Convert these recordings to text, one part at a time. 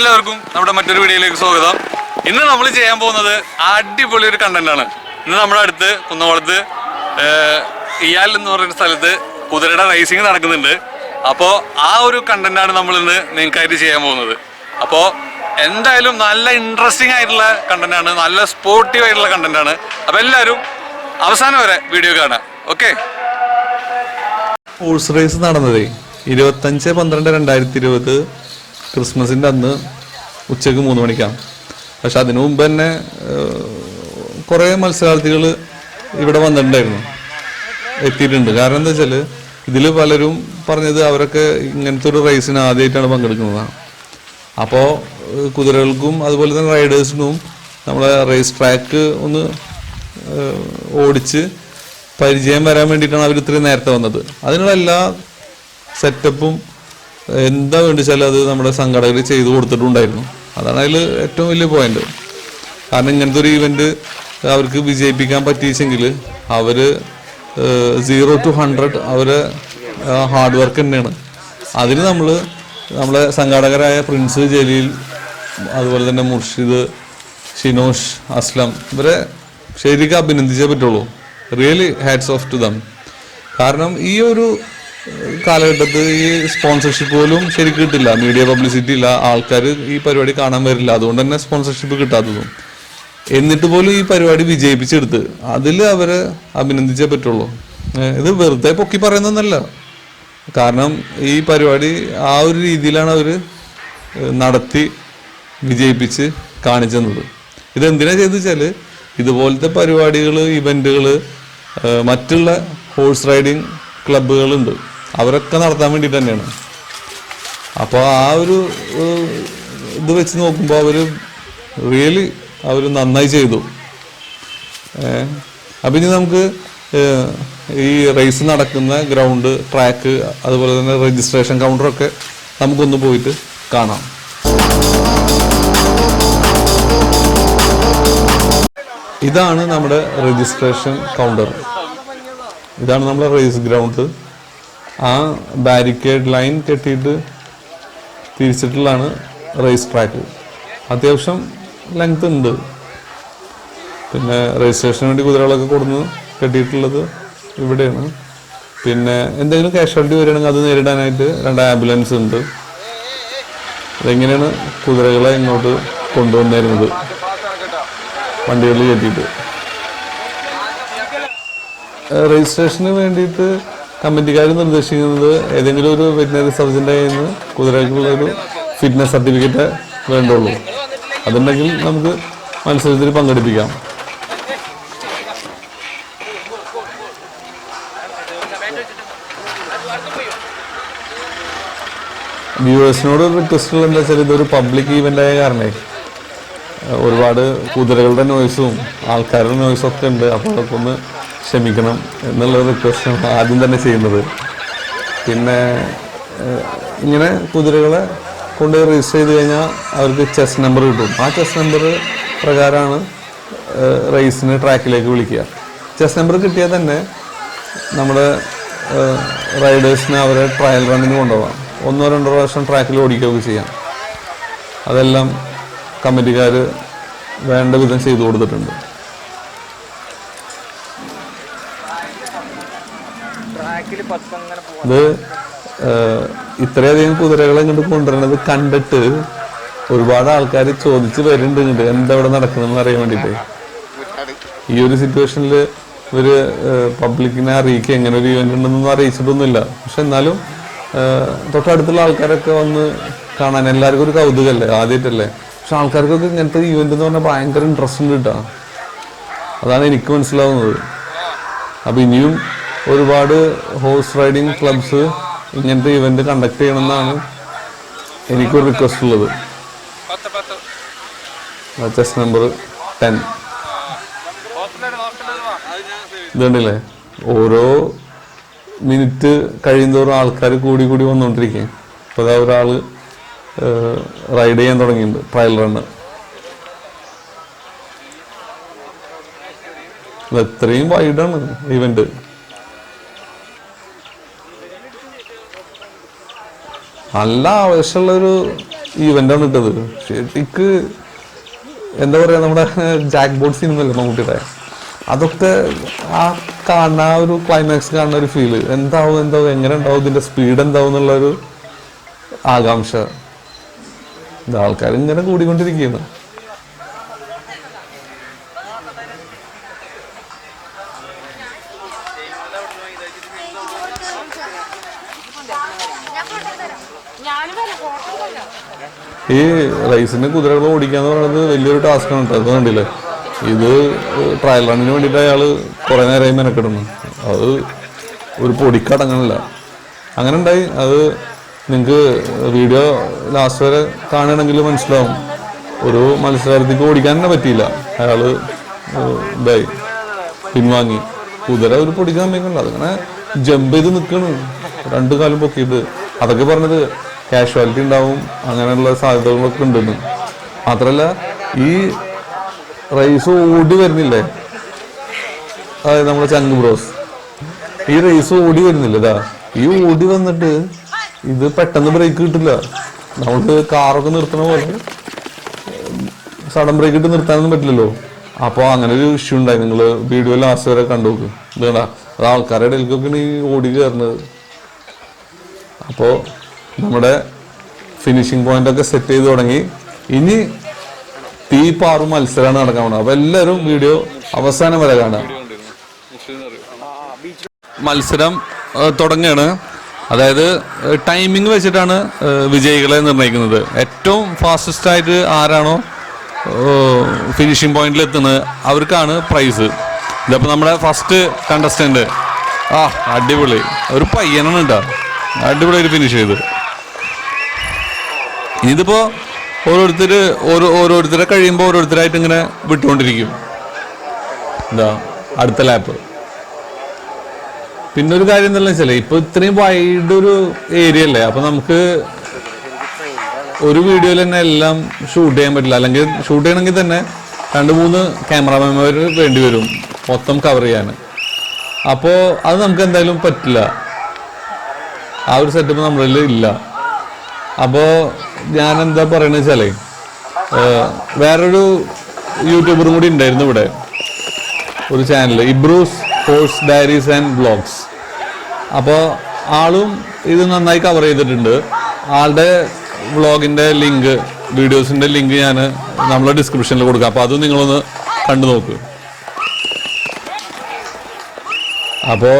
എല്ലാവർക്കും നമ്മുടെ മറ്റൊരു വീഡിയോയിലേക്ക് സ്വാഗതം. ഇന്ന് നമ്മൾ ചെയ്യാൻ പോകുന്നത് അടിപൊളി ഒരു കണ്ടന്റാണ്. ഇന്ന് നമ്മുടെ അടുത്ത് കുന്നംകുളത്ത് ഇയാൽ എന്ന് പറയുന്ന സ്ഥലത്ത് കുതിരയുടെ റേസിംഗ് നടക്കുന്നുണ്ട്. അപ്പോൾ ആ ഒരു കണ്ടന്റാണ് നമ്മൾ ഇന്ന് നിങ്ങൾക്കായിട്ട് ചെയ്യാൻ പോകുന്നത്. അപ്പോൾ എന്തായാലും നല്ല ഇൻട്രസ്റ്റിംഗ് ആയിട്ടുള്ള കണ്ടന്റാണ്, നല്ല സ്പോർട്ടീവ് ആയിട്ടുള്ള കണ്ടന്റാണ്. അപ്പോൾ എല്ലാവരും അവസാനം വരെ വീഡിയോ കാണാം. ഓക്കെ. ഹോഴ്സ് റേസ് നടന്നതേ 25/12/2020 ക്രിസ്മസിൻ്റെ അന്ന് ഉച്ചയ്ക്ക് 3 മണിക്കാണ്. പക്ഷെ അതിനു മുമ്പ് തന്നെ കുറേ മത്സരാർത്ഥികൾ ഇവിടെ വന്നിട്ടുണ്ടായിരുന്നു, എത്തിയിട്ടുണ്ട്. കാരണം എന്താ വെച്ചാൽ ഇതിൽ പലരും പറഞ്ഞത് അവരൊക്കെ ഇങ്ങനത്തെ ഒരു റേസിന് ആദ്യമായിട്ടാണ് പങ്കെടുക്കുന്നതാണ്. അപ്പോൾ കുതിരകൾക്കും അതുപോലെ തന്നെ റൈഡേഴ്സിനും നമ്മളെ റേസ് ട്രാക്ക് ഒന്ന് ഓടിച്ച് പരിചയം വരാൻ വേണ്ടിയിട്ടാണ് അവർ ഇത്രയും നേരത്തെ വന്നത്. അതിനുള്ള എല്ലാ സെറ്റപ്പും എന്താ വേണ്ടിച്ചാൽ അത് നമ്മുടെ സംഘടകർ ചെയ്തു കൊടുത്തിട്ടുണ്ടായിരുന്നു. അതാണ് അതിൽ ഏറ്റവും വലിയ പോയിന്റ്. കാരണം ഇങ്ങനത്തെ ഒരു ഈവെന്റ് അവർക്ക് വിജയിപ്പിക്കാൻ പറ്റിയെങ്കിൽ അവർ 0 to 100 അവരെ ഹാർഡ് വർക്ക് തന്നെയാണ്. അതിന് നമ്മളെ സംഘാടകരായ പ്രിൻസ്, ജലീൽ, അതുപോലെ തന്നെ മുർഷിദ്, ഷിനോഷ്, അസ്ലം ഇവരെ ശരിക്കും അഭിനന്ദിച്ചേ പറ്റുള്ളൂ. Really hats off to them. കാരണം ഈ ഒരു കാലഘട്ടത്തിൽ ഈ സ്പോൺസർഷിപ്പ് പോലും ശരിക്കും കിട്ടില്ല, മീഡിയ പബ്ലിസിറ്റി ഇല്ല, ആൾക്കാർ ഈ പരിപാടി കാണാൻ വരില്ല. അതുകൊണ്ട് തന്നെ സ്പോൺസർഷിപ്പ് കിട്ടാത്തതും. എന്നിട്ട് പോലും ഈ പരിപാടി വിജയിപ്പിച്ചെടുത്ത് അതിൽ അവരെ അഭിനന്ദിച്ചേ പറ്റുള്ളൂ. ഇത് വെറുതെ പൊക്കി പറയുന്നതല്ല. കാരണം ഈ പരിപാടി ആ ഒരു രീതിയിലാണ് അവർ നടത്തി വിജയിപ്പിച്ച് കാണിച്ചത്. ഇതെന്തിനാ ചെയ്തു വെച്ചാൽ ഇതുപോലത്തെ പരിപാടികൾ, ഇവൻറ്റുകൾ മറ്റുള്ള ഹോഴ്സ് റൈഡിങ് ക്ലബ്ബുകളുണ്ട്, അവരൊക്കെ നടത്താൻ വേണ്ടിയിട്ട് തന്നെയാണ്. അപ്പോൾ ആ ഒരു ഇത് വെച്ച് നോക്കുമ്പോൾ അവർ നന്നായി ചെയ്തു. അപ്പം ഇനി നമുക്ക് ഈ റേസ് നടക്കുന്ന ഗ്രൗണ്ട്, ട്രാക്ക്, അതുപോലെ തന്നെ രജിസ്ട്രേഷൻ കൗണ്ടറൊക്കെ നമുക്കൊന്ന് പോയിട്ട് കാണാം. ഇതാണ് നമ്മുടെ രജിസ്ട്രേഷൻ കൗണ്ടർ. ഇതാണ് നമ്മുടെ റേസ് ഗ്രൗണ്ട്. ആ ബാരിക്കേഡ് ലൈൻ കെട്ടിയിട്ട് തിരിച്ചിട്ടുള്ളതാണ് റേസ് ട്രാക്ക്. അത്യാവശ്യം ലെങ്ത് ഉണ്ട്. പിന്നെ രജിസ്ട്രേഷന് വേണ്ടി കുതിരകളൊക്കെ കൊടുന്ന് കെട്ടിയിട്ടുള്ളത് ഇവിടെയാണ്. പിന്നെ എന്തെങ്കിലും കാഷ്വാലിറ്റി വരികയാണെങ്കിൽ അത് നേരിടാനായിട്ട് 2 ആംബുലൻസ് ഉണ്ട്. അതെങ്ങനെയാണ് കുതിരകളെ ഇങ്ങോട്ട് കൊണ്ടുവന്നിരുന്നത് വണ്ടികളിൽ കയറ്റിയിട്ട്. രജിസ്ട്രേഷന് വേണ്ടിയിട്ട് കമ്മിറ്റിക്കാർ നിർദ്ദേശിക്കുന്നത് ഏതെങ്കിലും ഒരു വെറ്റിനറി സർജൻ്റെ കയ്യിൽ നിന്ന് കുതിരകൾക്കുള്ളൊരു ഫിറ്റ്നസ് സർട്ടിഫിക്കറ്റ് വേണ്ടുള്ളൂ. അതുണ്ടെങ്കിൽ നമുക്ക് മത്സരത്തിൽ പങ്കെടുപ്പിക്കാം. വ്യൂവേഴ്സിനോട് റിക്വസ്റ്റ് എന്താ വെച്ചാൽ ഇതൊരു പബ്ലിക് ഈവൻ്റ് ആയ കാരണേ ഒരുപാട് കുതിരകളുടെ നോയ്സും ആൾക്കാരുടെ നോയ്സും ഒക്കെ ഉണ്ട്. അപ്പോൾ അതൊക്കെ ഒന്ന് ക്ഷമിക്കണം എന്നുള്ള റിക്വസ്റ്റാണ് ആദ്യം തന്നെ ചെയ്യുന്നത്. പിന്നെ ഇങ്ങനെ കുതിരകളെ കൊണ്ട് രജിസ്റ്റർ ചെയ്ത് കഴിഞ്ഞാൽ അവർക്ക് ചെസ് നമ്പർ കിട്ടും. ആ ചെസ് നമ്പർ പ്രകാരമാണ് റേസിന് ട്രാക്കിലേക്ക് വിളിക്കുക. ചെസ് നമ്പർ കിട്ടിയാൽ തന്നെ നമ്മുടെ റൈഡേഴ്സിന് അവരെ ട്രയൽ റണ്ണിന് കൊണ്ടുപോകാം. 1-2 പ്രാവശ്യം ട്രാക്കിൽ ഓടിക്കുകയൊക്കെ ചെയ്യാം. അതെല്ലാം കമ്മിറ്റിക്കാർ വേണ്ട വിധം ചെയ്തു കൊടുത്തിട്ടുണ്ട്. ഇത് ഇത്രയധികം കുതിരകളെ ഇങ്ങോട്ട് കൊണ്ടുവരുന്നത് കണ്ടിട്ട് ഒരുപാട് ആൾക്കാർ ചോദിച്ച് വരുന്നുണ്ട് ഇങ്ങോട്ട് എന്താ ഇവിടെ നടക്കുന്നതെന്ന് അറിയാൻ വേണ്ടിയിട്ട്. ഈ ഒരു സിറ്റുവേഷനിൽ ഇവർ പബ്ലിക്കിനെ അറിയിക്കുക എങ്ങനെ ഒരു ഇവന്റ് ഉണ്ടെന്നൊന്നും അറിയിച്ചിട്ടൊന്നുമില്ല. പക്ഷെ എന്നാലും തൊട്ടടുത്തുള്ള ആൾക്കാരൊക്കെ വന്ന് കാണാൻ എല്ലാവർക്കും ഒരു കൗതുകമല്ലേ, ആദ്യമായിട്ടല്ലേ. പക്ഷെ ആൾക്കാർക്കൊക്കെ ഇങ്ങനത്തെ ഇവന്റ് എന്ന് പറഞ്ഞാൽ ഭയങ്കര ഇൻട്രസ്റ്റ് ഉണ്ട് കേട്ടോ. അതാണ് എനിക്ക് മനസ്സിലാവുന്നത്. അപ്പം ഇനിയും ഒരുപാട് ഹോഴ്സ് റൈഡിങ് ക്ലബ്സ് ഇങ്ങനത്തെ ഇവന്റ് കണ്ടക്ട് ചെയ്യണമെന്നാണ് എനിക്കൊരു റിക്വസ്റ്റ് ഉള്ളത്. ചെസ് നമ്പർ 10 ഇതുണ്ടല്ലേ. ഓരോ മിനിറ്റ് കഴിയുന്തോറും ആൾക്കാർ കൂടി വന്നുകൊണ്ടിരിക്കുകയും. അപ്പോൾ അതാ ഒരാൾ റൈഡ് ചെയ്യാൻ തുടങ്ങിയിട്ടുണ്ട്, ട്രയൽ റണ്ണ്. ഇത്രയും വൈഡാണ് ഇവന്റ്. നല്ല ആവശ്യമുള്ളൊരു ഈവൻ്റാണ് ഇട്ടത്. ഷെട്ടിക്ക് എന്താ പറയുക, നമ്മുടെ ജാക്ക് ബോട്ട് സിനിമ അല്ലേ മമ്മൂട്ടിയുടെ, അതൊക്കെ ആ കാണുന്ന ആ ഒരു ക്ലൈമാക്സ് കാണുന്ന ഒരു ഫീല്, എന്താവും എങ്ങനെ ഉണ്ടാവും, ഇതിൻ്റെ സ്പീഡ് എന്താവും എന്നുള്ളൊരു ആകാംക്ഷ. ഇത് ആൾക്കാർ ഇങ്ങനെ കൂടിക്കൊണ്ടിരിക്കുകയാണ്. ഈ റേസിന് കുതിരകൾ ഓടിക്കാന്ന് പറയുന്നത് വലിയൊരു ടാസ്ക്കാണ് കേട്ടോ. അത് കണ്ടില്ലേ, ഇത് ട്രയൽ റണ്ണിന് വേണ്ടിയിട്ട് അയാൾ കുറേ നേരമായി മെനക്കെടുന്നു. അത് ഒരു പൊടിക്കടങ്ങണില്ല. അങ്ങനെ ഉണ്ടായി. അത് നിങ്ങൾക്ക് വീഡിയോ ലാസ്റ്റ് വരെ കാണുകയാണെങ്കിൽ മനസ്സിലാവും. ഒരു മത്സരാർത്ഥിക്ക് ഓടിക്കാൻ തന്നെ പറ്റിയില്ല, അയാൾ ഇതായി പിൻവാങ്ങി. കുതിര ഒരു പൊടിക്കാൻ വയ്ക്കണില്ല, അതിങ്ങനെ ജമ്പ് ചെയ്ത് നിൽക്കണ്, 2 കാലും പൊക്കിയിട്ട്. അതൊക്കെ പറഞ്ഞത് കാഷ്വാലിറ്റി ഉണ്ടാവും, അങ്ങനെയുള്ള സാധ്യതകളൊക്കെ ഉണ്ടെന്ന്. മാത്രമല്ല ഈ റേസ് ഓടി വരുന്നില്ലേ, അതായത് നമ്മുടെ ചങ്ക് ബ്രോസ്, ഈ റേസ് ഓടി വരുന്നില്ല. ഇതാ ഈ ഓടി വന്നിട്ട് ഇത് പെട്ടെന്ന് ബ്രേക്ക് കിട്ടില്ല. നമുക്ക് കാറൊക്കെ നിർത്തണ പോലെ സഡൻ ബ്രേക്ക് ഇട്ട് നിർത്താനൊന്നും പറ്റില്ലല്ലോ. അപ്പോൾ അങ്ങനെ ഒരു ഇഷ്യൂ ഉണ്ടായി. നിങ്ങൾ വീഡിയോ ലാസ്റ്റ് വരെ കണ്ടു നോക്ക്. ഇതാ അത് ആൾക്കാരുടെ ഇടയിലേക്കൊക്കെയാണ് ഈ ഓടി കയറുന്നത്. അപ്പോൾ നമ്മുടെ ഫിനിഷിംഗ് പോയിന്റ് ഒക്കെ സെറ്റ് ചെയ്ത് തുടങ്ങി. ഇനി തീ പാറും മത്സരമാണ് നടക്കാൻ പോകുന്നത്. അപ്പോൾ എല്ലാവരും വീഡിയോ അവസാനം വരെ കാണാം. മത്സരം തുടങ്ങുകയാണ്. അതായത് ടൈമിംഗ് വെച്ചിട്ടാണ് വിജയികളെ നിർണ്ണയിക്കുന്നത്. ഏറ്റവും ഫാസ്റ്റസ്റ്റ് ആയിട്ട് ആരാണോ ഫിനിഷിംഗ് പോയിന്റിൽ എത്തുന്നത് അവർക്കാണ് പ്രൈസ്. ഇതപ്പോൾ നമ്മുടെ ഫസ്റ്റ് കണ്ടസ്റ്റന്റ് അടിപൊളി ഒരു പയ്യനാണ് കേട്ടോ, അടിപൊളിയായിട്ട് ഫിനിഷ് ചെയ്ത്. ഇതിപ്പോൾ ഓരോരുത്തരെ കഴിയുമ്പോൾ ഓരോരുത്തരായിട്ട് ഇങ്ങനെ വിട്ടുകൊണ്ടിരിക്കും. എന്താ അടുത്ത ലാപ്പ്. പിന്നെ ഒരു കാര്യം എന്താണെന്ന് വെച്ചാൽ ഇപ്പോൾ ഇത്രയും വൈഡ് ഒരു ഏരിയ അല്ലേ, അപ്പോൾ നമുക്ക് ഒരു വീഡിയോയിൽ തന്നെ എല്ലാം ഷൂട്ട് ചെയ്യാൻ പറ്റില്ല. അല്ലെങ്കിൽ ഷൂട്ട് ചെയ്യണമെങ്കിൽ തന്നെ 2-3 ക്യാമറാമാൻമാർ വേണ്ടി വരും മൊത്തം കവർ ചെയ്യാൻ. അപ്പോൾ അത് നമുക്ക് എന്തായാലും പറ്റില്ല, ആ ഒരു സെറ്റപ്പ് നമ്മളിൽ ഇല്ല. അപ്പോൾ ഞാൻ എന്താ പറയണെന്ന് വെച്ചാലേ, വേറൊരു യൂട്യൂബറും കൂടി ഉണ്ടായിരുന്നു ഇവിടെ, ഒരു channel ഇബ്രൂസ് horse diaries and vlogs. അപ്പോൾ ആളും ഇത് നന്നായി കവർ ചെയ്തിട്ടുണ്ട്. ആളുടെ വ്ളോഗിൻ്റെ ലിങ്ക്, വീഡിയോസിൻ്റെ ലിങ്ക് ഞാൻ നമ്മളെ ഡിസ്ക്രിപ്ഷനിൽ കൊടുക്കാം. അപ്പോൾ അത് നിങ്ങളൊന്ന് കണ്ടു നോക്ക്. അപ്പോൾ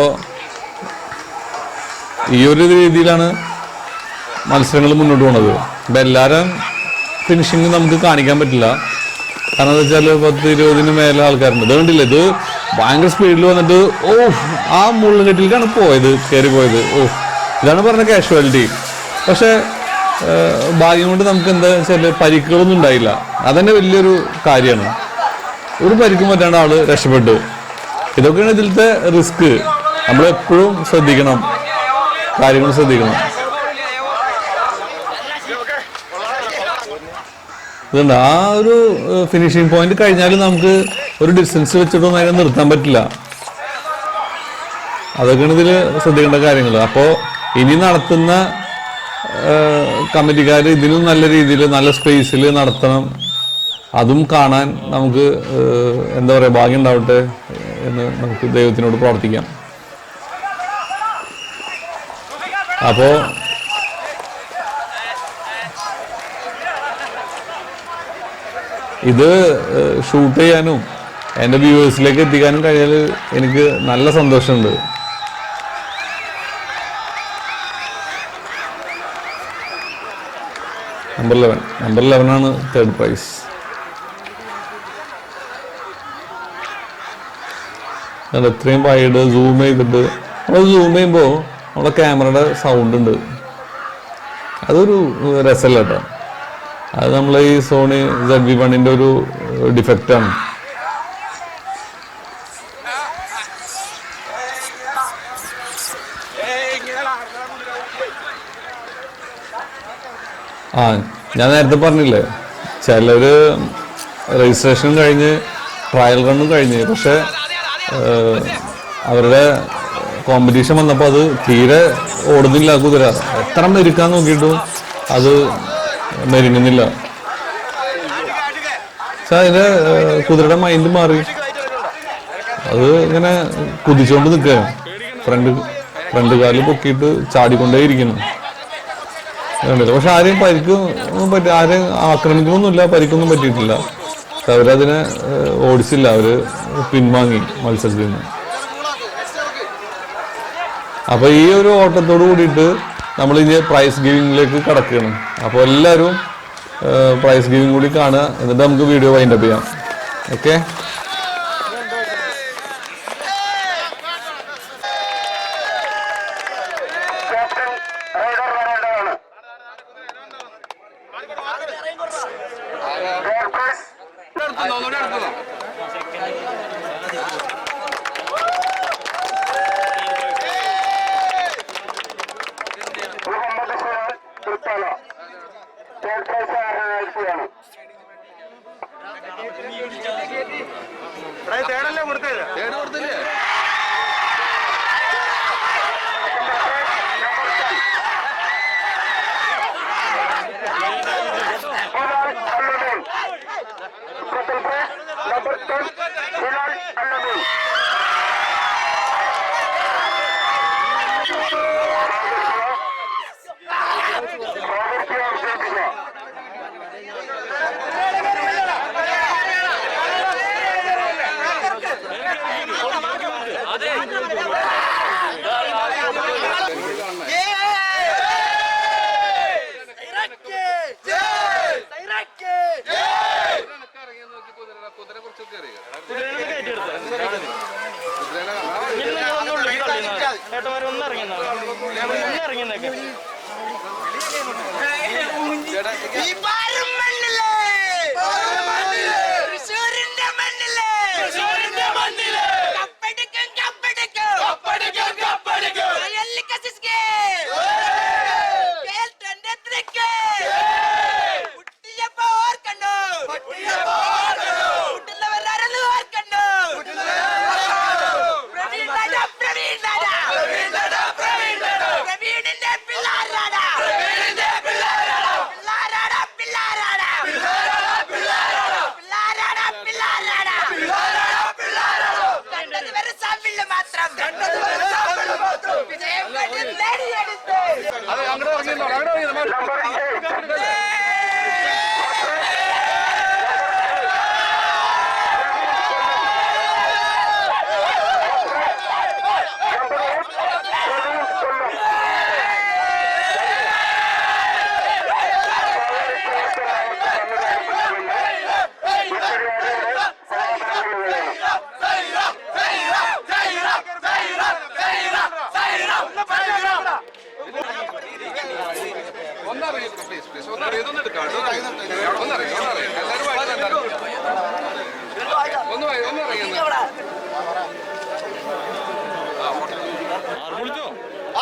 ഈ ഒരു രീതിയിലാണ് മത്സരങ്ങൾ മുന്നോട്ട് പോകുന്നത്. ഇപ്പം എല്ലാവരും ഫിനിഷിങ് നമുക്ക് കാണിക്കാൻ പറ്റില്ല. കാരണം എന്താ വെച്ചാൽ 10-20 മേലെ ആൾക്കാരുണ്ട്. ഇത് കണ്ടില്ല, ഇത് ഭയങ്കര സ്പീഡിൽ വന്നിട്ട് ആ മുള്ളുകെട്ടിലേക്കാണ് കയറി പോയത്. ഇതാണ് പറഞ്ഞ കാഷ്വാലിറ്റി. പക്ഷേ ഭാഗ്യം കൊണ്ട് നമുക്ക് എന്താ വെച്ചാൽ പരിക്കുകളൊന്നും ഉണ്ടായില്ല. അതന്നെ വലിയൊരു കാര്യമാണ്. ഒരു പരിക്കും പറ്റാണ്ട് ആള് രക്ഷപ്പെട്ടു. ഇതൊക്കെയാണ് ഇതിലത്തെ റിസ്ക്. നമ്മളെപ്പോഴും ശ്രദ്ധിക്കണം, കാര്യങ്ങൾ ശ്രദ്ധിക്കണം. ഇതുണ്ട് ആ ഒരു ഫിനിഷിംഗ് പോയിന്റ് കഴിഞ്ഞാലും നമുക്ക് ഒരു ഡിസ്റ്റൻസ് വെച്ചിട്ടൊന്നും അതിനെ നിർത്താൻ പറ്റില്ല. അതൊക്കെയാണ് ഇതിൽ ശ്രദ്ധിക്കേണ്ട കാര്യങ്ങൾ. അപ്പോൾ ഇനി നടത്തുന്ന കമ്മിറ്റിക്കാർ ഇതിനും നല്ല രീതിയിൽ നല്ല സ്പേസിൽ നടത്തണം. അതും കാണാൻ നമുക്ക് എന്താ പറയുക, ഭാഗ്യം ഉണ്ടാവട്ടെ എന്ന് നമുക്ക് ദൈവത്തിനോട് പ്രാർത്ഥിക്കാം. അപ്പോൾ ഇത് ഷൂട്ട് ചെയ്യാനും എൻ്റെ വ്യൂവേഴ്സിലേക്ക് എത്തിക്കാനും കഴിഞ്ഞാൽ എനിക്ക് നല്ല സന്തോഷമുണ്ട്. Number 11 third prize. എത്രയും വൈഡ് സൂം ചെയ്തിട്ട് നമ്മൾ സൂം ചെയ്യുമ്പോൾ നമ്മളെ ക്യാമറയുടെ സൗണ്ട് ഉണ്ട്, അതൊരു രസമല്ല കേട്ടോ. അത് നമ്മളെ ഈ സോണി ZV-1 ഒരു ഡിഫക്റ്റാണ്. ഞാൻ നേരത്തെ പറഞ്ഞില്ലേ, ചിലര് രജിസ്ട്രേഷൻ കഴിഞ്ഞ് ട്രയൽ റണ്ണും കഴിഞ്ഞ്, പക്ഷെ അവരുടെ കോമ്പറ്റീഷൻ വന്നപ്പോൾ അത് തീരെ ഓടുന്നില്ല കുതിര. എത്ര മെരുക്കാൻ നോക്കിയിട്ടും അത് മെരുങ്ങുന്നില്ല. പക്ഷെ അതിന്റെ കുതിരയുടെ മൈൻഡ് മാറി, അത് ഇങ്ങനെ കുതിച്ചുകൊണ്ട് നിൽക്കുകയാണ്. ഫ്രണ്ട് കാല് പൊക്കിയിട്ട് ചാടിക്കൊണ്ടേയിരിക്കുന്നു. പക്ഷെ ആരെയും ആരെയും ആക്രമിക്കുന്നൊന്നുമില്ല, പരിക്കൊന്നും പറ്റിയിട്ടില്ല. പക്ഷെ അവരതിനെ ഓടിച്ചില്ല, അവര് പിൻവാങ്ങി മത്സരത്തിൽ നിന്ന്. അപ്പൊ ഈ ഒരു ഓട്ടത്തോട് കൂടിയിട്ട് നമ്മൾ ഇനി പ്രൈസ് ഗിവിങ്ങിലേക്ക് കടക്കുകയാണ്. അപ്പോൾ എല്ലാവരും പ്രൈസ് ഗിവിങ് കൂടി കാണുക, എന്നിട്ട് നമുക്ക് വീഡിയോ വൈൻഡപ്പ് ചെയ്യാം. ഓക്കെ.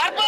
Arpa